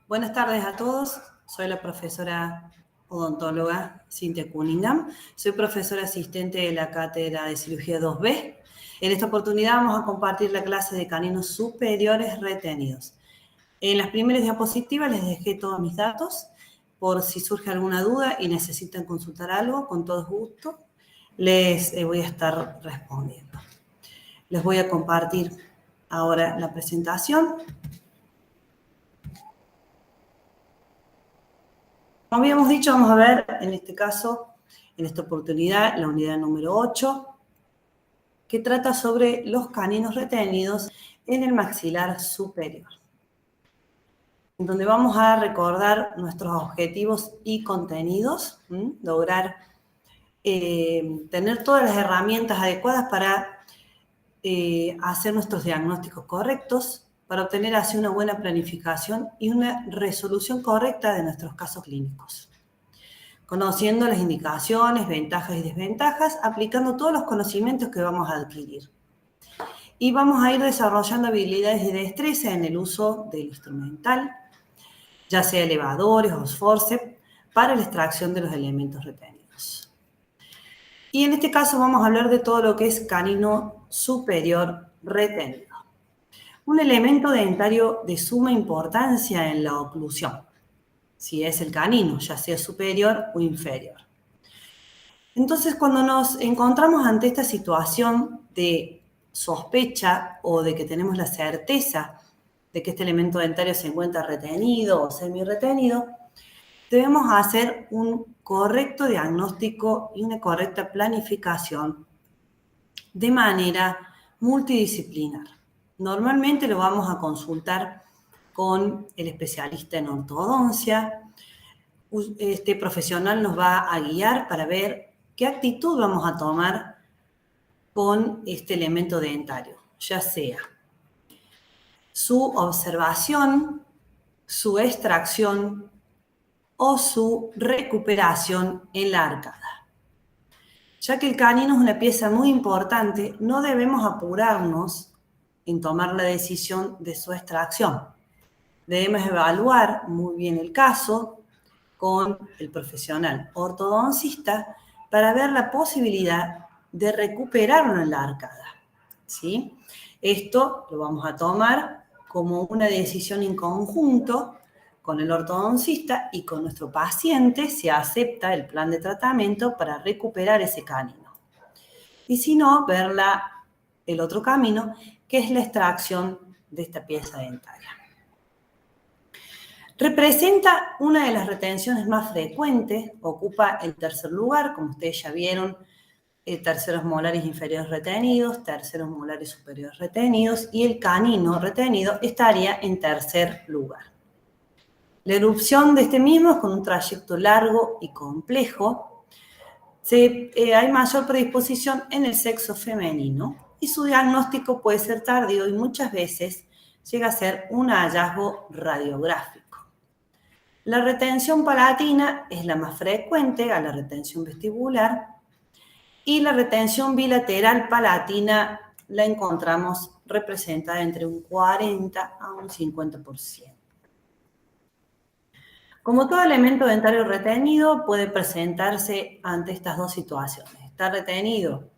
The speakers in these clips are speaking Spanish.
Buenas tardes a todos. Soy la profesora odontóloga Cintia Cunningham. Soy profesora asistente de la cátedra de cirugía 2B. En esta oportunidad vamos a compartir la clase de caninos superiores retenidos. En las primeras diapositivas les dejé todos mis datos. Por si surge alguna duda y necesitan consultar algo, con todo gusto les voy a estar respondiendo. Les voy a compartir ahora la presentación. Como habíamos dicho, vamos a ver en este caso, en esta oportunidad, la unidad número 8, que trata sobre los caninos retenidos en el maxilar superior, en donde vamos a recordar nuestros objetivos y contenidos, lograr tener todas las herramientas adecuadas para hacer nuestros diagnósticos correctos, para obtener así una buena planificación y una resolución correcta de nuestros casos clínicos. Conociendo las indicaciones, ventajas y desventajas, aplicando todos los conocimientos que vamos a adquirir. Y vamos a ir desarrollando habilidades y destreza en el uso del instrumental, ya sea elevadores o forceps, para la extracción de los elementos retenidos. Y en este caso vamos a hablar de todo lo que es canino superior retenido. Un elemento dentario de suma importancia en la oclusión, si es el canino, ya sea superior o inferior. Entonces, cuando nos encontramos ante esta situación de sospecha o de que tenemos la certeza de que este elemento dentario se encuentra retenido o semi-retenido, debemos hacer un correcto diagnóstico y una correcta planificación de manera multidisciplinar. Normalmente lo vamos a consultar con el especialista en ortodoncia. Este profesional nos va a guiar para ver qué actitud vamos a tomar con este elemento dentario, ya sea su observación, su extracción o su recuperación en la arcada. Ya que el canino es una pieza muy importante, no debemos apurarnos en tomar la decisión de su extracción. Debemos evaluar muy bien el caso con el profesional ortodoncista para ver la posibilidad de recuperarlo en la arcada, ¿sí? Esto lo vamos a tomar como una decisión en conjunto con el ortodoncista y con nuestro paciente si acepta el plan de tratamiento para recuperar ese canino. Y si no, ver el otro camino, que es la extracción de esta pieza dentaria. Representa una de las retenciones más frecuentes, ocupa el tercer lugar, como ustedes ya vieron, terceros molares inferiores retenidos, terceros molares superiores retenidos, y el canino retenido estaría en tercer lugar. La erupción de este mismo es con un trayecto largo y complejo. Hay mayor predisposición en el sexo femenino y su diagnóstico puede ser tardío y muchas veces llega a ser un hallazgo radiográfico. La retención palatina es la más frecuente a la retención vestibular y la retención bilateral palatina la encontramos representada entre un 40 a un 50%. Como todo elemento dentario retenido, puede presentarse ante estas dos situaciones. Está retenido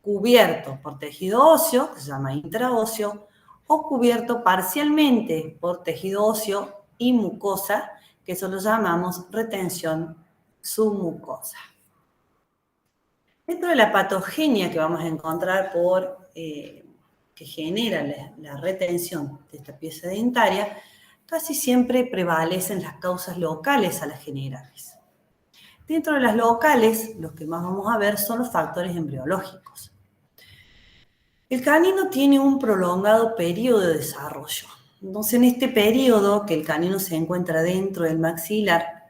cubierto por tejido óseo, que se llama intraóseo, o cubierto parcialmente por tejido óseo y mucosa, que eso lo llamamos retención submucosa. Dentro de la patogenia que vamos a encontrar que genera la retención de esta pieza dentaria, casi siempre prevalecen las causas locales a las generales. Dentro de las locales, los que más vamos a ver son los factores embriológicos. El canino tiene un prolongado periodo de desarrollo. Entonces, en este periodo que el canino se encuentra dentro del maxilar,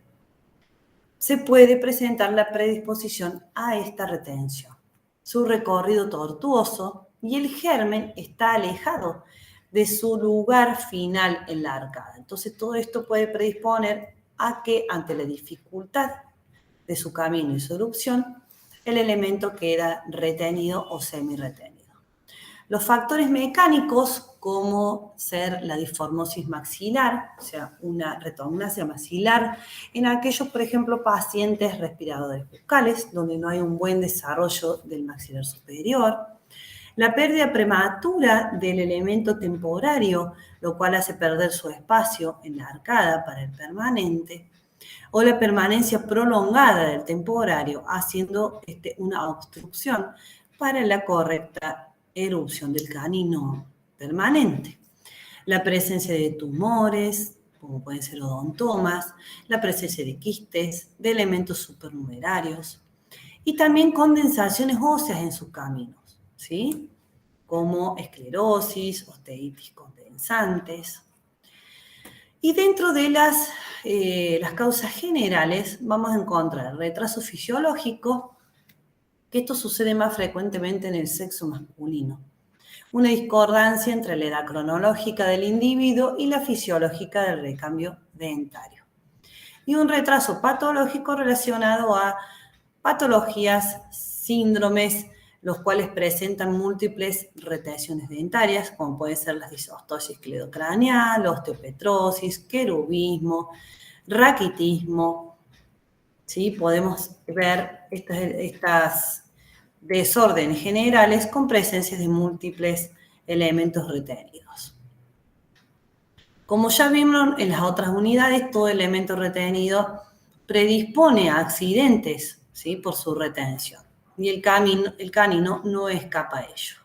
se puede presentar la predisposición a esta retención. Su recorrido tortuoso y el germen está alejado de su lugar final en la arcada. Entonces, todo esto puede predisponer a que, ante la dificultad de su camino y su erupción, el elemento queda retenido o semi-retenido. Los factores mecánicos, como ser la disformosis maxilar, o sea, una retognasia maxilar, en aquellos, por ejemplo, pacientes respiradores bucales, donde no hay un buen desarrollo del maxilar superior. La pérdida prematura del elemento temporario, lo cual hace perder su espacio en la arcada para el permanente, o la permanencia prolongada del temporario, haciendo una obstrucción para la correcta erupción del canino permanente. La presencia de tumores, como pueden ser odontomas, la presencia de quistes, de elementos supernumerarios, y también condensaciones óseas en sus caminos, ¿sí? Como esclerosis, osteitis condensantes. Y dentro de las causas generales vamos a encontrar retraso fisiológico, que esto sucede más frecuentemente en el sexo masculino. Una discordancia entre la edad cronológica del individuo y la fisiológica del recambio dentario. Y un retraso patológico relacionado a patologías, síndromes, los cuales presentan múltiples retenciones dentarias, como pueden ser la disostosis cleidocraneal, osteopetrosis, querubismo, raquitismo. ¿Sí? Podemos ver estas desórdenes generales con presencia de múltiples elementos retenidos. Como ya vimos en las otras unidades, todo elemento retenido predispone a accidentes, ¿sí? Por su retención. Y el canino no escapa a ello.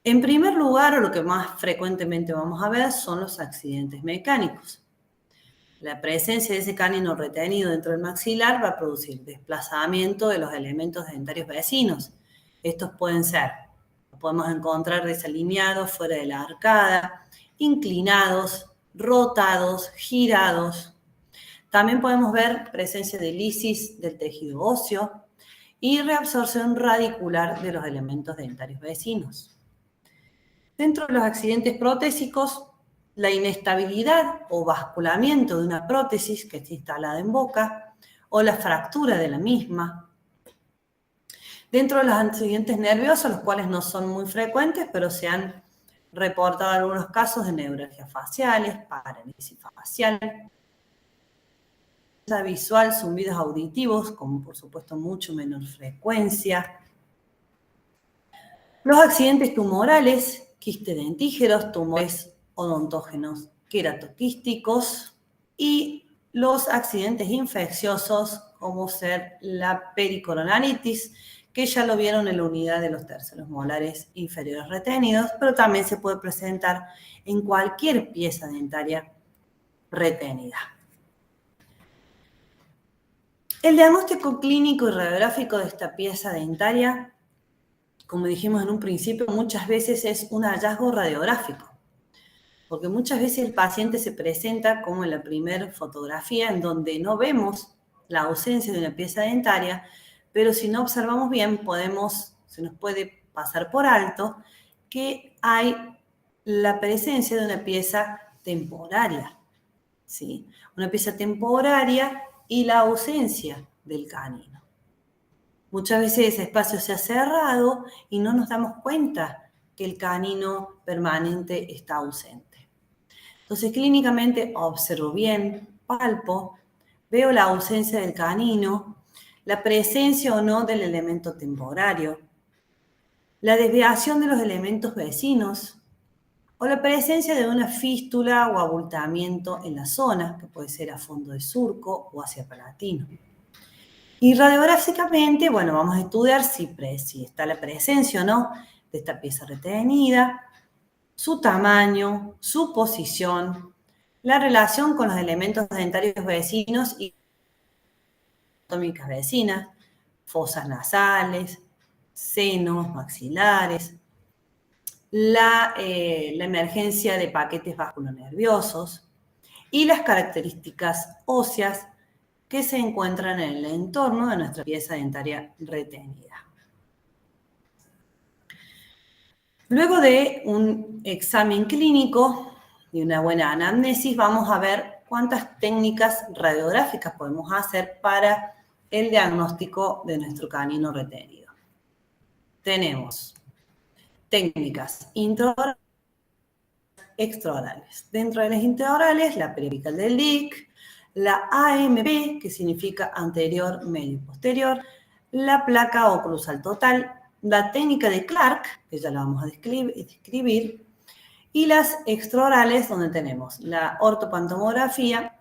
En primer lugar, o lo que más frecuentemente vamos a ver, son los accidentes mecánicos. La presencia de ese canino retenido dentro del maxilar va a producir desplazamiento de los elementos dentarios vecinos. Estos pueden ser, los podemos encontrar desalineados, fuera de la arcada, inclinados, rotados, girados. También podemos ver presencia de lisis del tejido óseo y reabsorción radicular de los elementos dentarios vecinos. Dentro de los accidentes protésicos, la inestabilidad o basculamiento de una prótesis que está instalada en boca o la fractura de la misma. Dentro de los accidentes nerviosos, los cuales no son muy frecuentes, pero se han reportado algunos casos de neuralgias faciales, parálisis facial, visual, zumbidos auditivos, con por supuesto mucho menor frecuencia. Los accidentes tumorales, quistes dentígeros, tumores odontógenos queratoquísticos y los accidentes infecciosos como ser la pericoronaritis, que ya lo vieron en la unidad de los terceros molares inferiores retenidos, pero también se puede presentar en cualquier pieza dentaria retenida. El diagnóstico clínico y radiográfico de esta pieza dentaria, como dijimos en un principio, muchas veces es un hallazgo radiográfico, porque muchas veces el paciente se presenta como en la primera fotografía, en donde no vemos la ausencia de una pieza dentaria, pero si no observamos bien, se nos puede pasar por alto que hay la presencia de una pieza temporaria, ¿sí? Una pieza temporaria y la ausencia del canino. Muchas veces ese espacio se ha cerrado y no nos damos cuenta que el canino permanente está ausente. Entonces, clínicamente observo bien, palpo, veo la ausencia del canino, la presencia o no del elemento temporario, la desviación de los elementos vecinos o la presencia de una fístula o abultamiento en la zona, que puede ser a fondo de surco o hacia palatino. Y radiográficamente, bueno, vamos a estudiar si está la presencia o no de esta pieza retenida, su tamaño, su posición, la relación con los elementos dentarios vecinos y anatómicas vecinas, fosas nasales, senos, maxilares, la emergencia de paquetes vasculonerviosos y las características óseas que se encuentran en el entorno de nuestra pieza dentaria retenida. Luego de un examen clínico y una buena anamnesis, vamos a ver cuántas técnicas radiográficas podemos hacer para el diagnóstico de nuestro canino retenido. Tenemos técnicas intraorales, extraorales. Dentro de las intraorales, la periapical del DIC, la AMP, que significa anterior, medio y posterior, la placa oclusal total, la técnica de Clark, que ya la vamos a describir, y las extraorales, donde tenemos la ortopantomografía,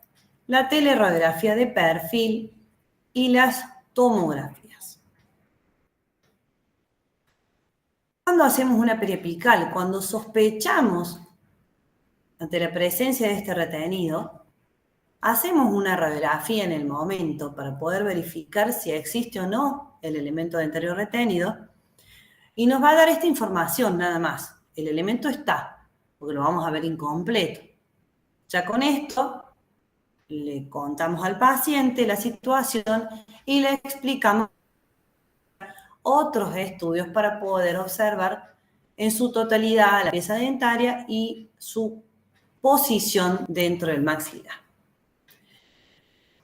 la teleradiografía de perfil y las tomografías. Cuando hacemos una periapical, cuando sospechamos ante la presencia de este retenido, hacemos una radiografía en el momento para poder verificar si existe o no el elemento dentario retenido y nos va a dar esta información nada más. El elemento está, porque lo vamos a ver incompleto. Ya con esto le contamos al paciente la situación y le explicamos otros estudios para poder observar en su totalidad la pieza dentaria y su posición dentro del maxilar.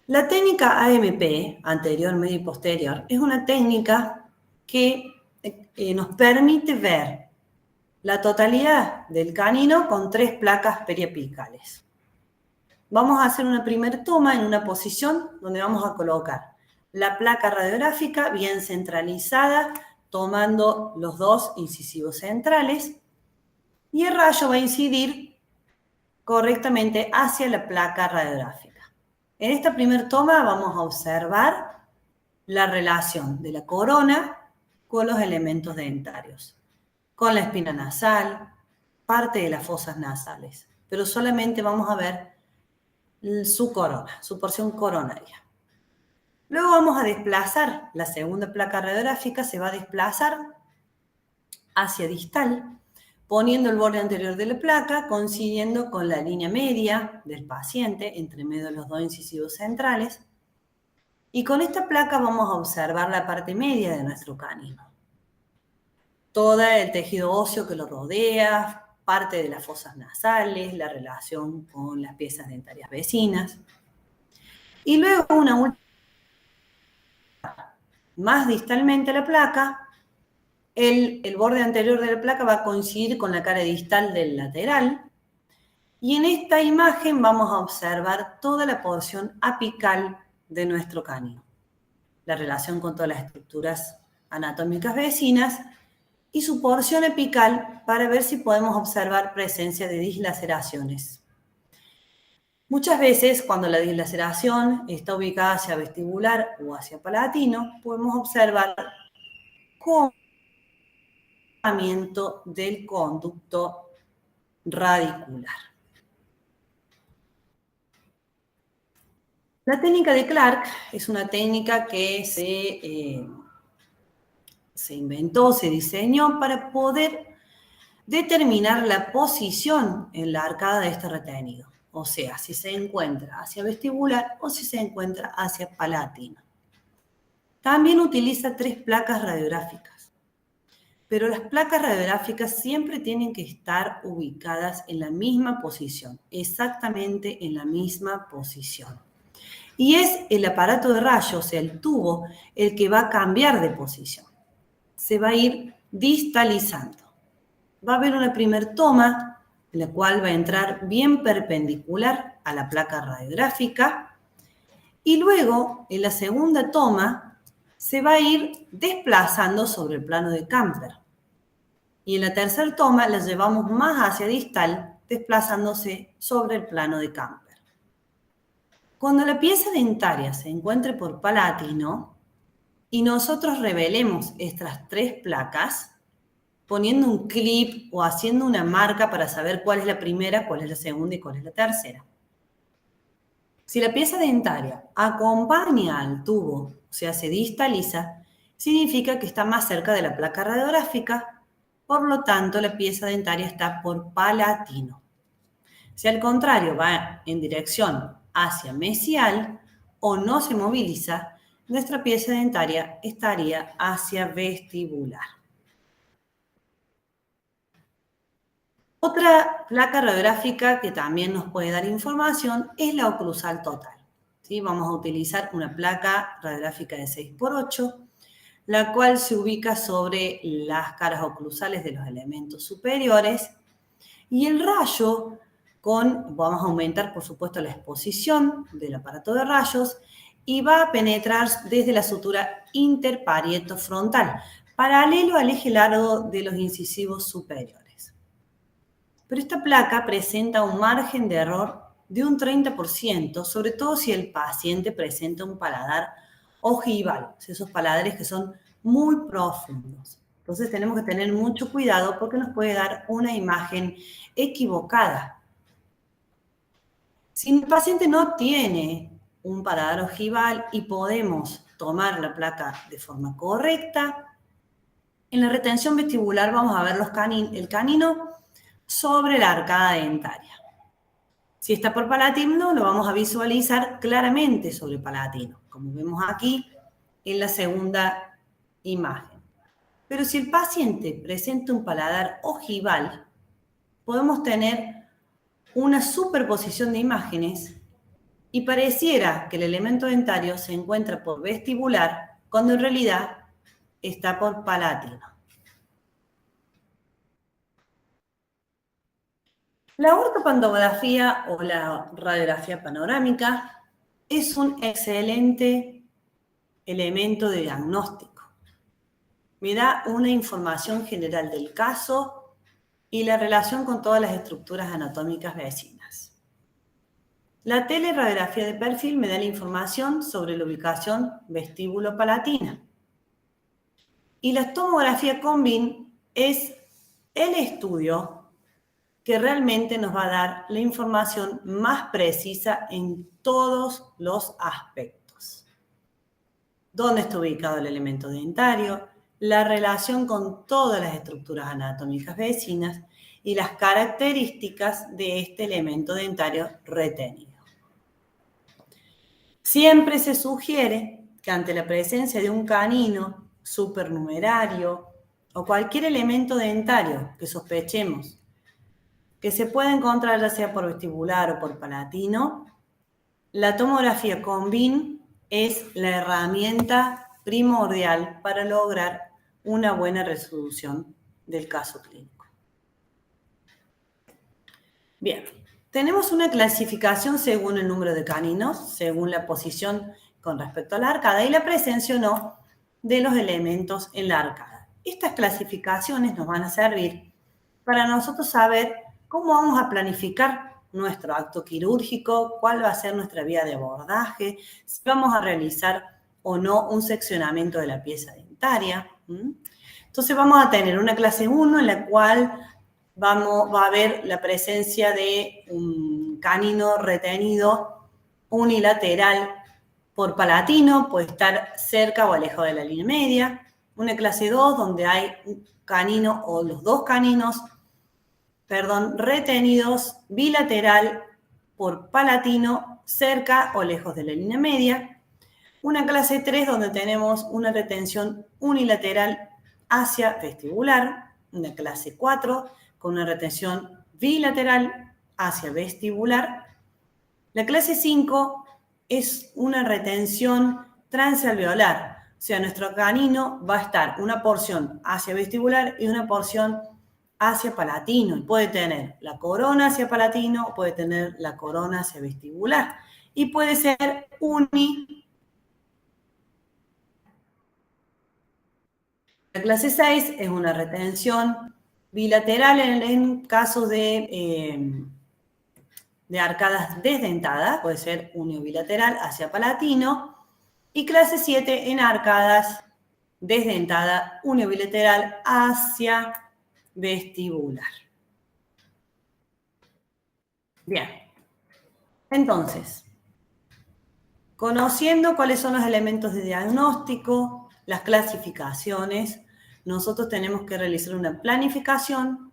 La técnica AMP, anterior, medio y posterior, es una técnica que nos permite ver la totalidad del canino con 3 placas periapicales. Vamos a hacer una primera toma en una posición donde vamos a colocar la placa radiográfica bien centralizada, tomando los 2 incisivos centrales, y el rayo va a incidir correctamente hacia la placa radiográfica. En esta primera toma vamos a observar la relación de la corona con los elementos dentarios, con la espina nasal, parte de las fosas nasales, pero solamente vamos a ver su corona, su porción coronaria. Luego vamos a desplazar, la segunda placa radiográfica se va a desplazar hacia distal, poniendo el borde anterior de la placa, coincidiendo con la línea media del paciente, entre medio de los 2 incisivos centrales. Y con esta placa vamos a observar la parte media de nuestro canino. Todo el tejido óseo que lo rodea, parte de las fosas nasales, la relación con las piezas dentarias vecinas. Y luego una última, más distalmente a la placa, el borde anterior de la placa va a coincidir con la cara distal del lateral. Y en esta imagen vamos a observar toda la porción apical de nuestro canino, la relación con todas las estructuras anatómicas vecinas y su porción apical para ver si podemos observar presencia de dislaceraciones. Muchas veces, cuando la dislaceración está ubicada hacia vestibular o hacia palatino, podemos observar comportamiento del conducto radicular. La técnica de Clark es una técnica que se inventó, se diseñó para poder determinar la posición en la arcada de este retenido. O sea, si se encuentra hacia vestibular o si se encuentra hacia palatino. También utiliza 3 placas radiográficas. Pero las placas radiográficas siempre tienen que estar ubicadas en la misma posición, exactamente en la misma posición. Y es el aparato de rayos, o sea, el tubo, el que va a cambiar de posición. Se va a ir distalizando. Va a haber una primera toma, en la cual va a entrar bien perpendicular a la placa radiográfica, y luego, en la segunda toma, se va a ir desplazando sobre el plano de Camper. Y en la tercera toma la llevamos más hacia distal, desplazándose sobre el plano de Camper. Cuando la pieza dentaria se encuentre por palatino y nosotros revelemos estas 3 placas, poniendo un clip o haciendo una marca para saber cuál es la primera, cuál es la segunda y cuál es la tercera. Si la pieza dentaria acompaña al tubo, o sea, se distaliza, significa que está más cerca de la placa radiográfica, por lo tanto, la pieza dentaria está por palatino. Si al contrario va en dirección hacia mesial o no se moviliza, nuestra pieza dentaria estaría hacia vestibular. Otra placa radiográfica que también nos puede dar información es la oclusal total. ¿Sí? Vamos a utilizar una placa radiográfica de 6x8, la cual se ubica sobre las caras oclusales de los elementos superiores, y el rayo vamos a aumentar, por supuesto, la exposición del aparato de rayos, y va a penetrar desde la sutura interparietofrontal, paralelo al eje largo de los incisivos superiores. Pero esta placa presenta un margen de error de un 30%, sobre todo si el paciente presenta un paladar ojival, esos paladares que son muy profundos. Entonces tenemos que tener mucho cuidado porque nos puede dar una imagen equivocada. Si el paciente no tiene un paladar ojival y podemos tomar la placa de forma correcta, en la retención vestibular vamos a ver el canino sobre la arcada dentaria. Si está por palatino, lo vamos a visualizar claramente sobre palatino, como vemos aquí en la segunda imagen. Pero si el paciente presenta un paladar ojival, podemos tener una superposición de imágenes y pareciera que el elemento dentario se encuentra por vestibular, cuando en realidad está por palatino. La ortopantografía o la radiografía panorámica es un excelente elemento de diagnóstico. Me da una información general del caso y la relación con todas las estructuras anatómicas vecinas. La teleradiografía de perfil me da la información sobre la ubicación vestíbulo-palatina. Y la tomografía Combin es el estudio que realmente nos va a dar la información más precisa en todos los aspectos. ¿Dónde está ubicado el elemento dentario? La relación con todas las estructuras anatómicas vecinas y las características de este elemento dentario retenido. Siempre se sugiere que ante la presencia de un canino supernumerario o cualquier elemento dentario que sospechemos que se puede encontrar ya sea por vestibular o por palatino, la tomografía Combin es la herramienta primordial para lograr una buena resolución del caso clínico. Bien, tenemos una clasificación según el número de caninos, según la posición con respecto a la arcada y la presencia o no de los elementos en la arcada. Estas clasificaciones nos van a servir para nosotros saber cómo vamos a planificar nuestro acto quirúrgico, cuál va a ser nuestra vía de abordaje, si vamos a realizar o no un seccionamiento de la pieza dentaria. Entonces vamos a tener una clase 1 en la cual va a haber la presencia de un canino retenido unilateral por palatino, puede estar cerca o alejado de la línea media. Una clase 2 donde hay un canino o los dos caninos retenidos bilateral por palatino, cerca o lejos de la línea media. Una clase 3 donde tenemos una retención unilateral hacia vestibular. Una clase 4 con una retención bilateral hacia vestibular. La clase 5 es una retención transalveolar. O sea, nuestro canino va a estar una porción hacia vestibular y una porción hacia palatino, y puede tener la corona hacia palatino, puede tener la corona hacia vestibular, y puede ser La clase 6 es una retención bilateral en casos de arcadas desdentadas, puede ser uniobilateral hacia palatino, y clase 7 en arcadas desdentada uniobilateral hacia vestibular. Bien, entonces, conociendo cuáles son los elementos de diagnóstico, las clasificaciones, nosotros tenemos que realizar una planificación,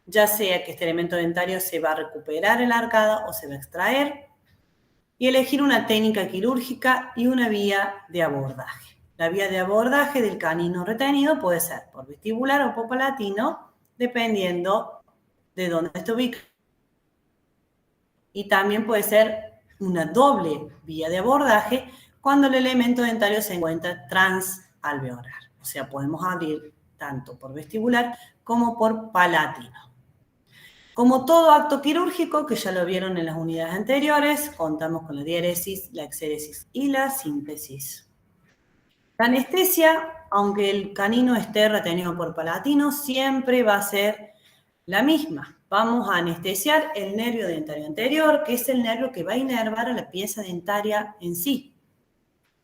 ya sea que este elemento dentario se va a recuperar en la arcada o se va a extraer, y elegir una técnica quirúrgica y una vía de abordaje. La vía de abordaje del canino retenido puede ser por vestibular o por palatino, dependiendo de dónde esté ubicado. Y también puede ser una doble vía de abordaje cuando el elemento dentario se encuentra alveolar. O sea, podemos abrir tanto por vestibular como por palatino. Como todo acto quirúrgico, que ya lo vieron en las unidades anteriores, contamos con la diéresis, la exéresis y la síntesis. La anestesia, aunque el canino esté retenido por palatino, siempre va a ser la misma. Vamos a anestesiar el nervio dentario anterior, que es el nervio que va a inervar a la pieza dentaria en sí,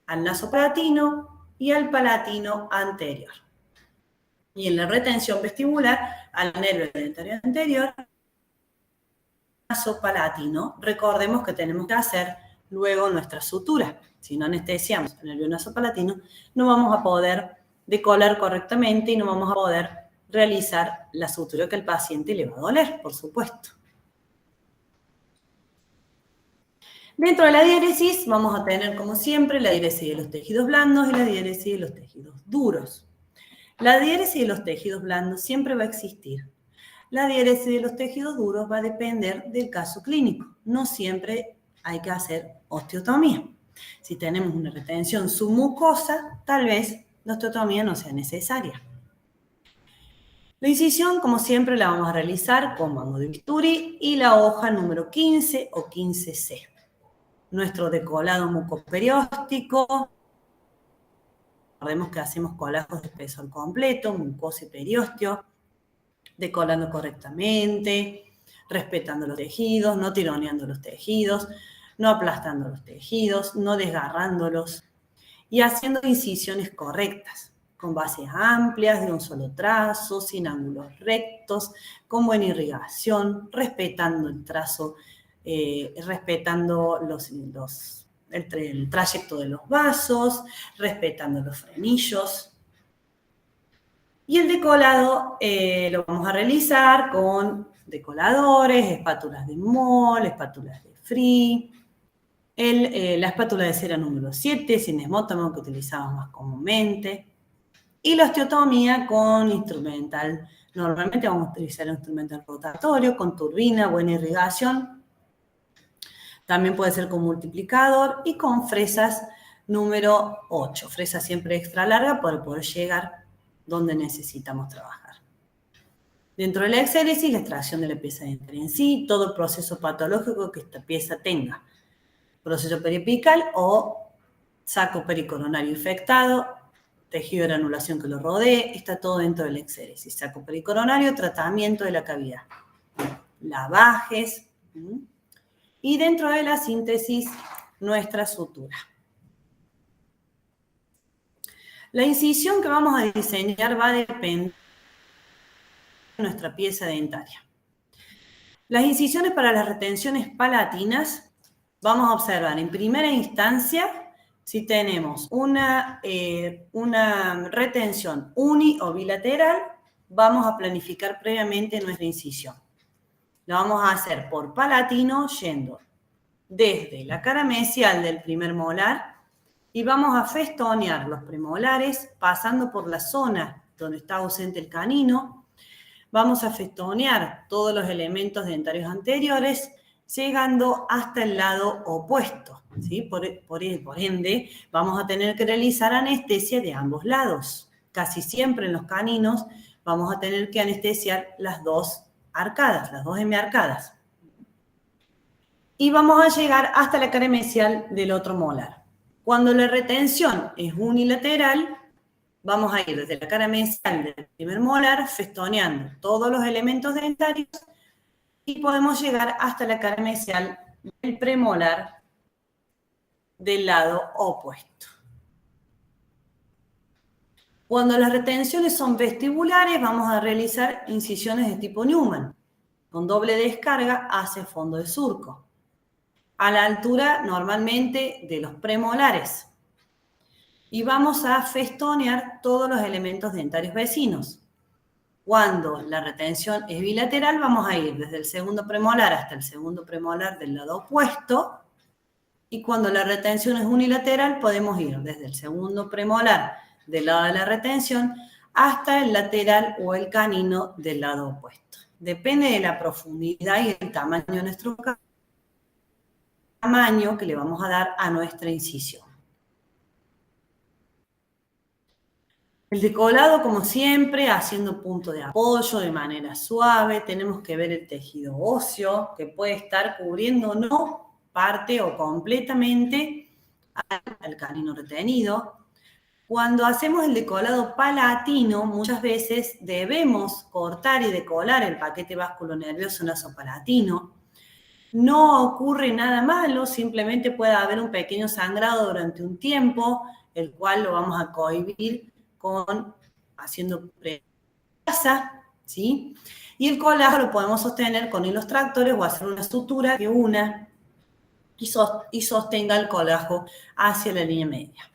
al nasopalatino y al palatino anterior. Y en la retención vestibular, al nervio dentario anterior, nasopalatino. Recordemos que tenemos que hacer luego nuestra sutura. Si no anestesiamos el nervio nasopalatino, no vamos a poder decolar correctamente y no vamos a poder realizar la sutura que al paciente le va a doler, por supuesto. Dentro de la diéresis vamos a tener, como siempre, la diéresis de los tejidos blandos y la diéresis de los tejidos duros. La diéresis de los tejidos blandos siempre va a existir. La diéresis de los tejidos duros va a depender del caso clínico. No siempre hay que hacer osteotomía. Si tenemos una retención submucosa, tal vez la osteotomía no sea necesaria. La incisión, como siempre, la vamos a realizar con mango de bisturí y la hoja número 15 o 15C. Nuestro decolado mucoperióstico. Recordemos que hacemos colajos de espesor completo, mucosa y periósteo, decolando correctamente, respetando los tejidos, no tironeando los tejidos, no aplastando los tejidos, no desgarrándolos y haciendo incisiones correctas, con bases amplias, de un solo trazo, sin ángulos rectos, con buena irrigación, respetando el trazo, respetando el trayecto de los vasos, respetando los frenillos. Y el decolado lo vamos a realizar con decoladores, espátulas de mol, espátulas de free, la espátula de cera número 7, sin esmótomo, que utilizamos más comúnmente, y la osteotomía con instrumental. Normalmente vamos a utilizar un instrumental rotatorio, con turbina, buena irrigación. También puede ser con multiplicador y con fresas número 8. Fresa siempre extra larga para poder llegar donde necesitamos trabajar. Dentro de la exéresis, la extracción de la pieza dentaria en sí, todo el proceso patológico que esta pieza tenga. Proceso periapical o saco pericoronario infectado, tejido de granulación que lo rodee, está todo dentro de la exéresis. Saco pericoronario, tratamiento de la cavidad. Lavajes. Y dentro de la síntesis, nuestra sutura. La incisión que vamos a diseñar va a depender de nuestra pieza dentaria. Las incisiones para las retenciones palatinas, vamos a observar en primera instancia si tenemos una retención uni o bilateral, vamos a planificar previamente nuestra incisión. Lo vamos a hacer por palatino, yendo desde la cara mesial del primer molar y vamos a festonear los premolares pasando por la zona donde está ausente el canino. Vamos a festonear todos los elementos dentarios anteriores, llegando hasta el lado opuesto, ¿sí? Por ende, vamos a tener que realizar anestesia de ambos lados. Casi siempre en los caninos vamos a tener que anestesiar las dos arcadas, las dos hemiarcadas. Y vamos a llegar hasta la cara mesial del otro molar. Cuando la retención es unilateral, vamos a ir desde la cara mesial del primer molar, festoneando todos los elementos dentarios y podemos llegar hasta la cara mesial del premolar del lado opuesto. Cuando las retenciones son vestibulares, vamos a realizar incisiones de tipo Newman, con doble descarga hacia el fondo de surco, a la altura normalmente de los premolares. Y vamos a festonear todos los elementos dentarios vecinos. Cuando la retención es bilateral, vamos a ir desde el segundo premolar hasta el segundo premolar del lado opuesto. Y cuando la retención es unilateral, podemos ir desde el segundo premolar del lado de la retención hasta el lateral o el canino del lado opuesto. Depende de la profundidad y el tamaño de nuestro tamaño que le vamos a dar a nuestra incisión. El decolado, como siempre, haciendo punto de apoyo de manera suave. Tenemos que ver el tejido óseo, que puede estar cubriendo o no parte o completamente al canino retenido. Cuando hacemos el decolado palatino, muchas veces debemos cortar y decolar el paquete vasculonervioso nasopalatino. No ocurre nada malo, simplemente puede haber un pequeño sangrado durante un tiempo, el cual lo vamos a cohibir haciendo presa, ¿sí? Y el colágeno lo podemos sostener con hilos tractores o hacer una sutura que una y sostenga el colágeno hacia la línea media.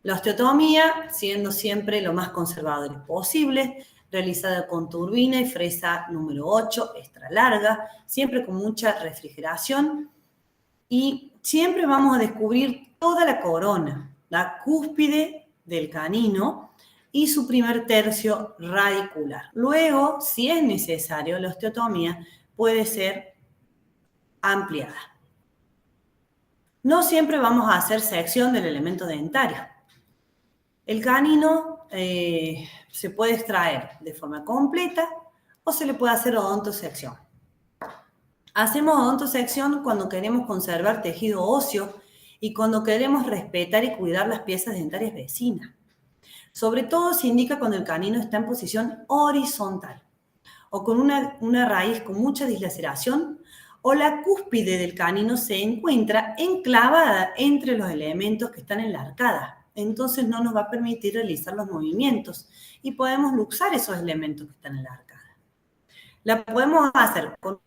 La osteotomía, siendo siempre lo más conservador posible, realizada con turbina y fresa número 8, extra larga, siempre con mucha refrigeración, y siempre vamos a descubrir toda la corona, la cúspide del canino y su primer tercio radicular. Luego, si es necesario, la osteotomía puede ser ampliada. No siempre vamos a hacer sección del elemento dentario. El canino se puede extraer de forma completa o se le puede hacer odontosección. Hacemos odontosección cuando queremos conservar tejido óseo y cuando queremos respetar y cuidar las piezas dentarias vecinas. Sobre todo se indica cuando el canino está en posición horizontal o con una raíz con mucha dislaceración o la cúspide del canino se encuentra enclavada entre los elementos que están en la arcada. Entonces no nos va a permitir realizar los movimientos y podemos luxar esos elementos que están en la arcada. La podemos hacer con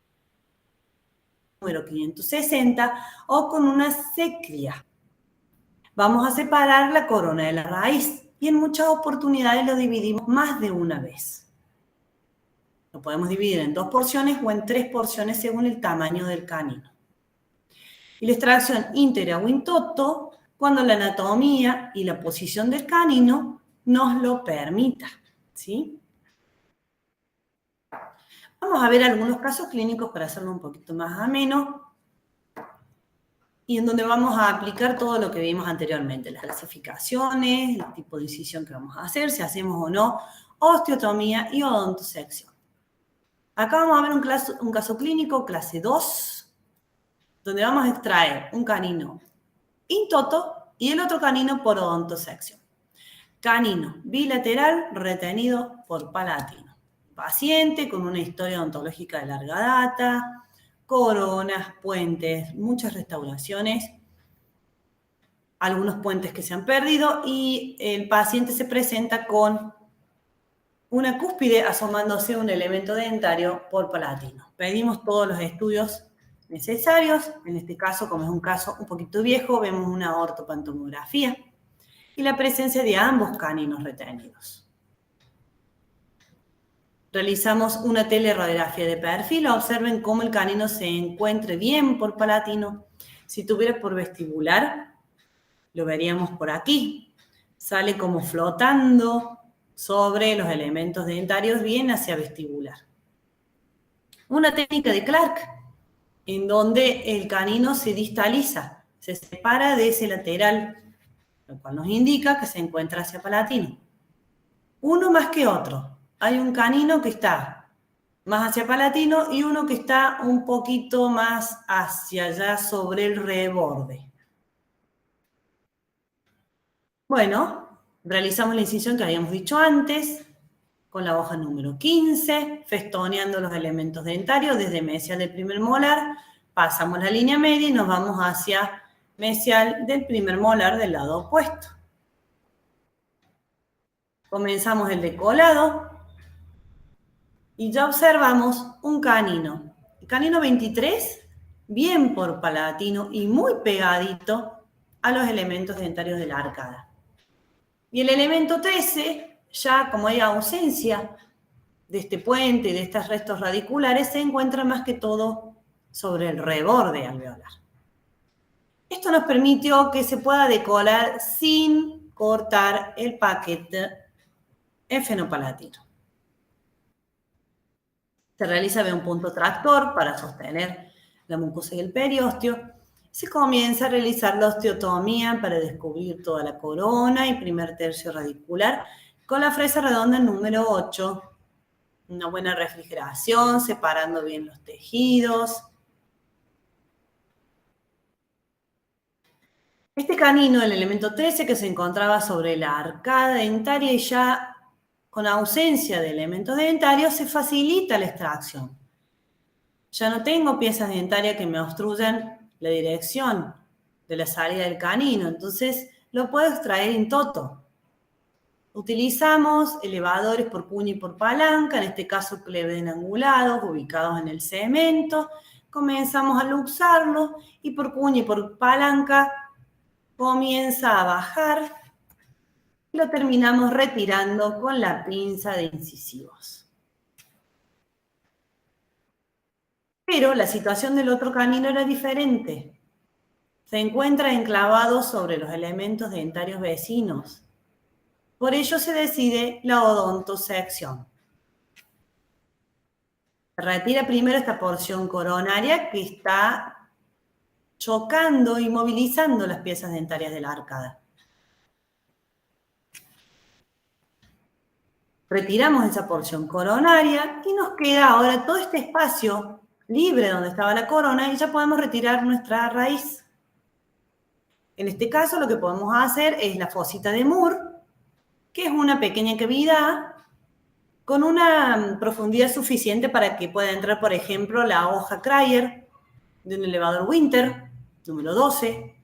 número 560 o con una secria. Vamos a separar la corona de la raíz y en muchas oportunidades lo dividimos más de una vez. Lo podemos dividir en 2 porciones o en 3 porciones según el tamaño del canino. Y la extracción íntegra o in toto cuando la anatomía y la posición del canino nos lo permita, ¿sí? Vamos a ver algunos casos clínicos para hacerlo un poquito más ameno y en donde vamos a aplicar todo lo que vimos anteriormente, las clasificaciones, el tipo de incisión que vamos a hacer, si hacemos o no osteotomía y odontosección. Acá vamos a ver un caso clínico, clase 2, donde vamos a extraer un canino in toto y el otro canino por odontosección. Canino bilateral retenido por palatino. Paciente con una historia odontológica de larga data, coronas, puentes, muchas restauraciones, algunos puentes que se han perdido y el paciente se presenta con una cúspide asomándose un elemento dentario por palatino. Pedimos todos los estudios necesarios. En este caso, como es un caso un poquito viejo, vemos una ortopantomografía y la presencia de ambos caninos retenidos. Realizamos una teleradiografía de perfil. Observen cómo el canino se encuentre bien por palatino. Si tuviera por vestibular, lo veríamos por aquí. Sale como flotando sobre los elementos dentarios bien hacia vestibular. Una técnica de Clark, en donde el canino se distaliza, se separa de ese lateral, lo cual nos indica que se encuentra hacia palatino. Uno más que otro. Hay un canino que está más hacia palatino y uno que está un poquito más hacia allá sobre el reborde. Bueno, realizamos la incisión que habíamos dicho antes, con la hoja número 15, festoneando los elementos dentarios desde mesial del primer molar, pasamos la línea media y nos vamos hacia mesial del primer molar del lado opuesto. Comenzamos el decolado y ya observamos un canino. El canino 23, bien por palatino y muy pegadito a los elementos dentarios de la arcada. Y el elemento 13, ya como hay ausencia de este puente y de estos restos radiculares, se encuentra más que todo sobre el reborde alveolar. Esto nos permitió que se pueda decolar sin cortar el paquete efenopalatino. Se realiza de un punto tractor para sostener la mucosa y el periósteo. Se comienza a realizar la osteotomía para descubrir toda la corona y primer tercio radicular, con la fresa redonda número 8. Una buena refrigeración, separando bien los tejidos. Este canino, el elemento 13, que se encontraba sobre la arcada dentaria y ya con ausencia de elementos dentarios, se facilita la extracción. Ya no tengo piezas dentarias que me obstruyan la dirección de la salida del canino, entonces lo puedo extraer in toto. Utilizamos elevadores por cuña y por palanca, en este caso cleven angulados, ubicados en el cemento. Comenzamos a luxarlo y por cuña y por palanca comienza a bajar. Lo terminamos retirando con la pinza de incisivos. Pero la situación del otro canino era diferente. Se encuentra enclavado sobre los elementos dentarios vecinos. Por ello se decide la odontosección. Retira primero esta porción coronaria que está chocando y movilizando las piezas dentarias de la arcada. Retiramos esa porción coronaria y nos queda ahora todo este espacio libre donde estaba la corona y ya podemos retirar nuestra raíz. En este caso lo que podemos hacer es la fosita de Moore, que es una pequeña cavidad con una profundidad suficiente para que pueda entrar, por ejemplo, la hoja Cryer de un elevador Winter, número 12.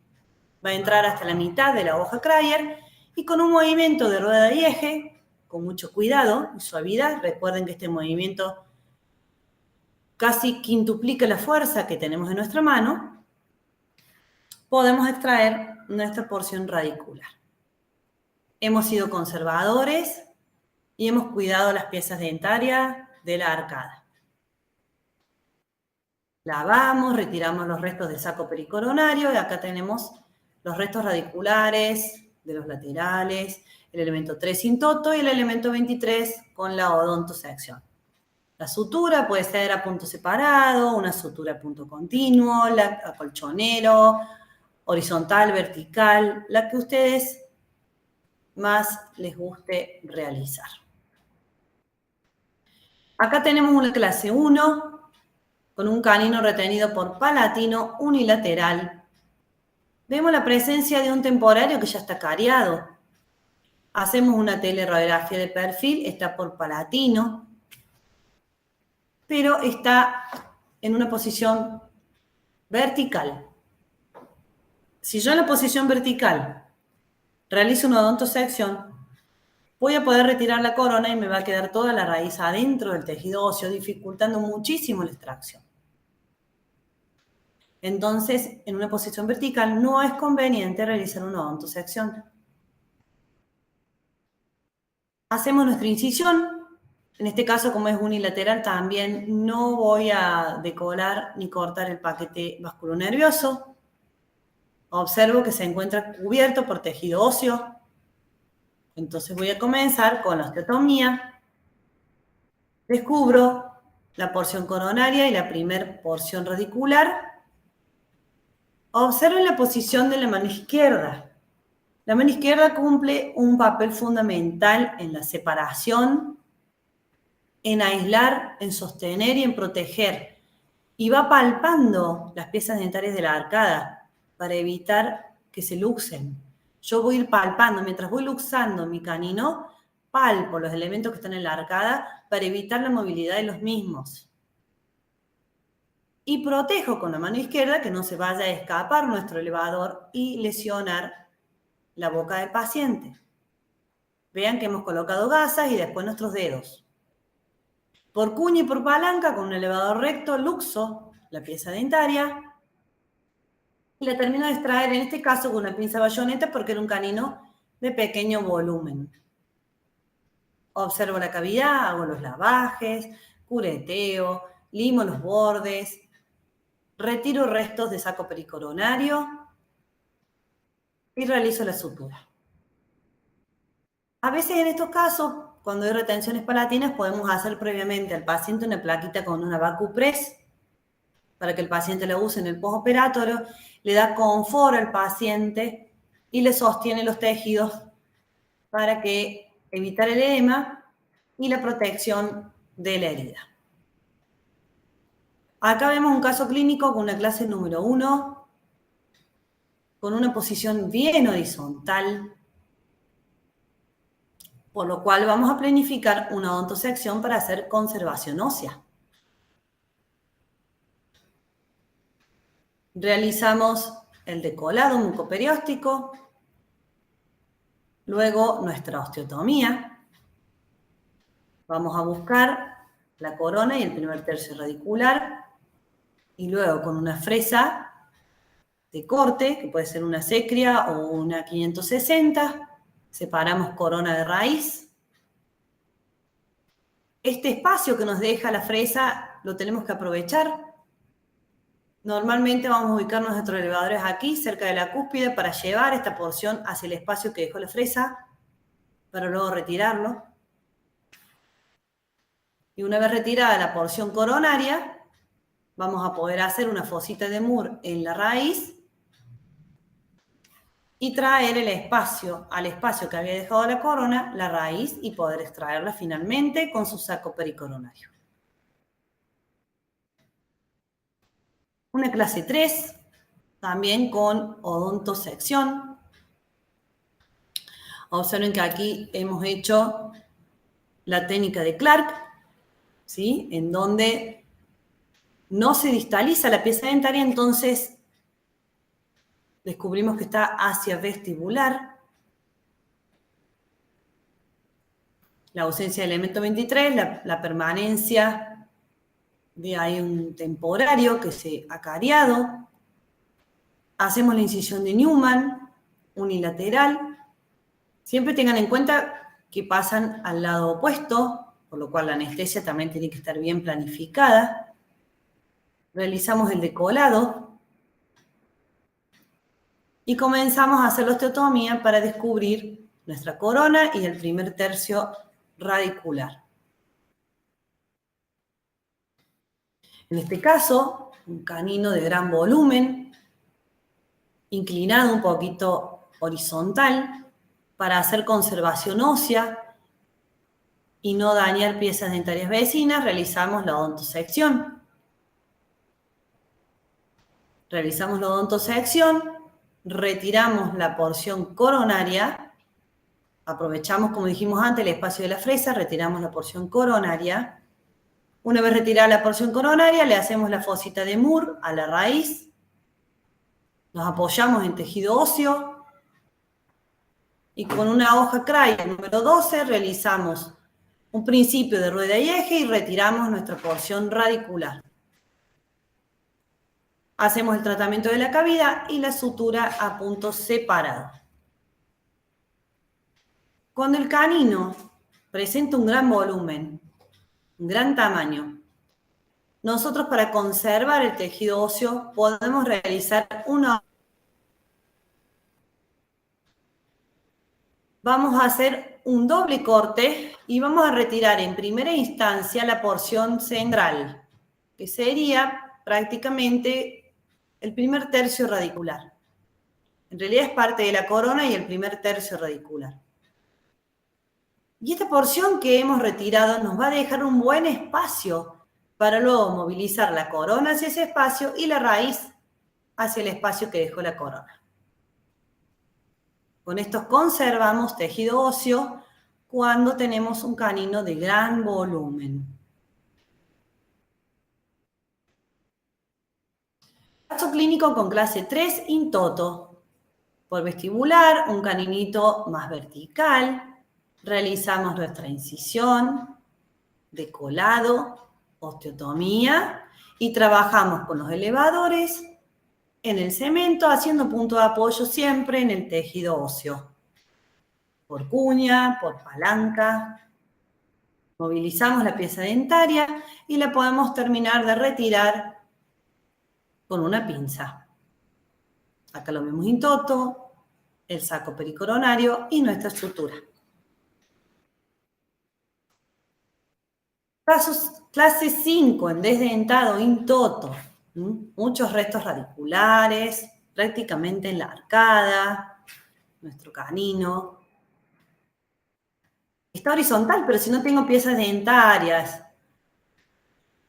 Va a entrar hasta la mitad de la hoja Cryer y con un movimiento de rueda y eje, con mucho cuidado y suavidad, recuerden que este movimiento casi quintuplica la fuerza que tenemos en nuestra mano, podemos extraer nuestra porción radicular. Hemos sido conservadores y hemos cuidado las piezas dentarias de la arcada. Lavamos, retiramos los restos del saco pericoronario y acá tenemos los restos radiculares de los laterales, el elemento 3 in toto y el elemento 23 con la odontosección. La sutura puede ser a punto separado, una sutura a punto continuo, a colchonero, horizontal, vertical, la que a ustedes más les guste realizar. Acá tenemos una clase 1 con un canino retenido por palatino unilateral. Vemos la presencia de un temporario que ya está cariado. Hacemos una teleradiografía de perfil, está por palatino, pero está en una posición vertical. Si yo en la posición vertical realizo una odontosección, voy a poder retirar la corona y me va a quedar toda la raíz adentro del tejido óseo, dificultando muchísimo la extracción. Entonces, en una posición vertical no es conveniente realizar una odontosección. Hacemos nuestra incisión. En este caso, como es unilateral, también no voy a decolar ni cortar el paquete vasculonervioso. Observo que se encuentra cubierto por tejido óseo. Entonces voy a comenzar con la osteotomía. Descubro la porción coronaria y la primera porción radicular. Observen la posición de la mano izquierda. La mano izquierda cumple un papel fundamental en la separación, en aislar, en sostener y en proteger. Y va palpando las piezas dentarias de la arcada para evitar que se luxen. Yo voy a ir palpando, mientras voy luxando mi canino, palpo los elementos que están en la arcada para evitar la movilidad de los mismos. Y protejo con la mano izquierda que no se vaya a escapar nuestro elevador y lesionar la boca del paciente. Vean que hemos colocado gasas y después nuestros dedos. Por cuña y por palanca, con un elevador recto, luxo la pieza dentaria y la termino de extraer, en este caso, con una pinza bayoneta porque era un canino de pequeño volumen. Observo la cavidad, hago los lavajes, cureteo, limo los bordes, retiro restos de saco pericoronario y realizo la sutura. A veces en estos casos, cuando hay retenciones palatinas, podemos hacer previamente al paciente una plaquita con una vacupress para que el paciente la use en el postoperatorio, le da confort al paciente y le sostiene los tejidos para que evitar el edema y la protección de la herida. Acá vemos un caso clínico con una clase número 1, con una posición bien horizontal, por lo cual vamos a planificar una odontosección para hacer conservación ósea. Realizamos el decolado mucoperióstico, luego nuestra osteotomía. Vamos a buscar la corona y el primer tercio radicular, y luego con una fresa de corte, que puede ser una Secria o una 560, separamos corona de raíz. Este espacio que nos deja la fresa lo tenemos que aprovechar. Normalmente vamos a ubicar nuestros elevadores aquí, cerca de la cúspide, para llevar esta porción hacia el espacio que dejó la fresa, para luego retirarlo. Y una vez retirada la porción coronaria, vamos a poder hacer una fosita de Moore en la raíz y traer el espacio al espacio que había dejado la corona, la raíz, y poder extraerla finalmente con su saco pericoronario. Una clase 3, también con odontosección. Observen que aquí hemos hecho la técnica de Clark, ¿sí? En donde no se distaliza la pieza dentaria, entonces descubrimos que está hacia vestibular. La ausencia del elemento 23, la permanencia de ahí un temporario que se ha cariado. Hacemos la incisión de Newman, unilateral. Siempre tengan en cuenta que pasan al lado opuesto, por lo cual la anestesia también tiene que estar bien planificada. Realizamos el decolado y comenzamos a hacer la osteotomía para descubrir nuestra corona y el primer tercio radicular. En este caso, un canino de gran volumen, inclinado un poquito horizontal, para hacer conservación ósea y no dañar piezas dentarias vecinas, realizamos la odontosección. Realizamos la odontosección, retiramos la porción coronaria, aprovechamos, como dijimos antes, el espacio de la fresa, retiramos la porción coronaria. Una vez retirada la porción coronaria, le hacemos la fosita de Moore a la raíz, nos apoyamos en tejido óseo y con una hoja Crayon número 12 realizamos un principio de rueda y eje y retiramos nuestra porción radicular. Hacemos el tratamiento de la cavidad y la sutura a puntos separados. Cuando el canino presenta un gran volumen, un gran tamaño, nosotros para conservar el tejido óseo podemos realizar Vamos a hacer un doble corte y vamos a retirar en primera instancia la porción central, que sería prácticamente el primer tercio radicular. En realidad es parte de la corona y el primer tercio radicular. Y esta porción que hemos retirado nos va a dejar un buen espacio para luego movilizar la corona hacia ese espacio y la raíz hacia el espacio que dejó la corona. Con esto conservamos tejido óseo cuando tenemos un canino de gran volumen. Caso clínico con clase 3, in toto. Por vestibular, un caninito más vertical. Realizamos nuestra incisión, decolado, osteotomía y trabajamos con los elevadores en el cemento, haciendo punto de apoyo siempre en el tejido óseo. Por cuña, por palanca. Movilizamos la pieza dentaria y la podemos terminar de retirar con una pinza. Acá lo vemos in toto, el saco pericoronario y nuestra sutura. Clase 5, en desdentado in toto. Muchos restos radiculares, prácticamente en la arcada, nuestro canino. está horizontal, pero si no tengo piezas dentarias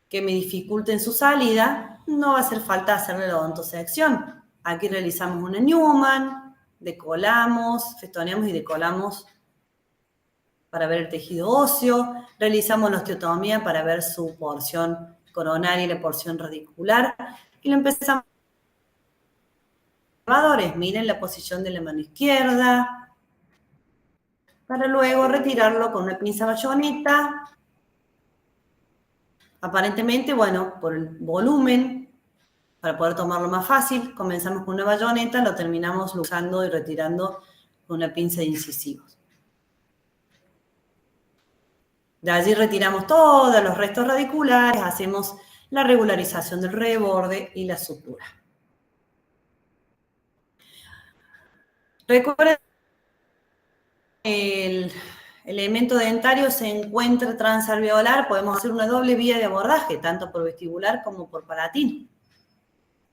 que me dificulten su salida, no va a hacer falta hacerle la odontosección. Aquí realizamos una Newman, decolamos, festoneamos y decolamos para ver el tejido óseo, realizamos la osteotomía para ver su porción coronaria y la porción radicular, y lo empezamos. Miren la posición de la mano izquierda, para luego retirarlo con una pinza bayoneta. Aparentemente, bueno, por el volumen, para poder tomarlo más fácil, comenzamos con una bayoneta, lo terminamos usando y retirando con una pinza de incisivos. De allí retiramos todos los restos radiculares, hacemos la regularización del reborde y la sutura. Recuerden, el elemento dentario se encuentra transalveolar, podemos hacer una doble vía de abordaje, tanto por vestibular como por palatino.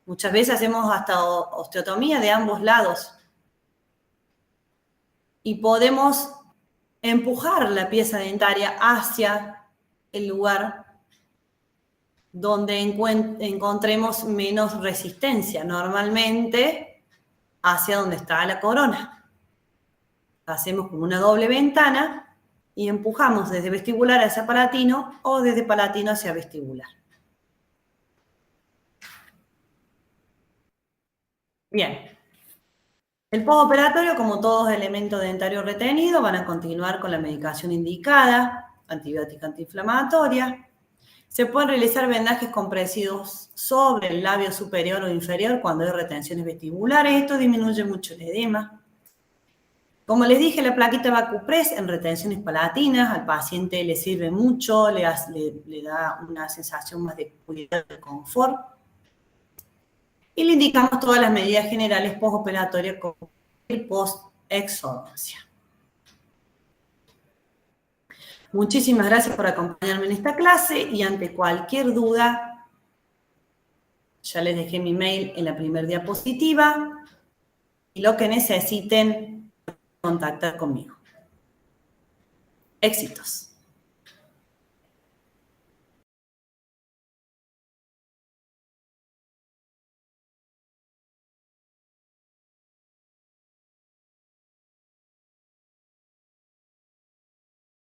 Muchas veces hacemos hasta osteotomía de ambos lados. Y podemos empujar la pieza dentaria hacia el lugar donde encontremos menos resistencia, normalmente hacia donde está la corona. Hacemos como una doble ventana y empujamos desde vestibular hacia palatino o desde palatino hacia vestibular. Bien. El postoperatorio, como todos elementos dentarios retenidos, van a continuar con la medicación indicada, antibiótica antiinflamatoria. Se pueden realizar vendajes compresivos sobre el labio superior o inferior cuando hay retenciones vestibulares. Esto disminuye mucho el edema. Como les dije, la plaquita Vacupress en retenciones palatinas al paciente le sirve mucho, le da una sensación más de cuidado y confort. Y le indicamos todas las medidas generales postoperatorias como el post-exodoncia. Muchísimas gracias por acompañarme en esta clase y ante cualquier duda, ya les dejé mi mail en la primera diapositiva y lo que necesiten, contactar conmigo. Éxitos.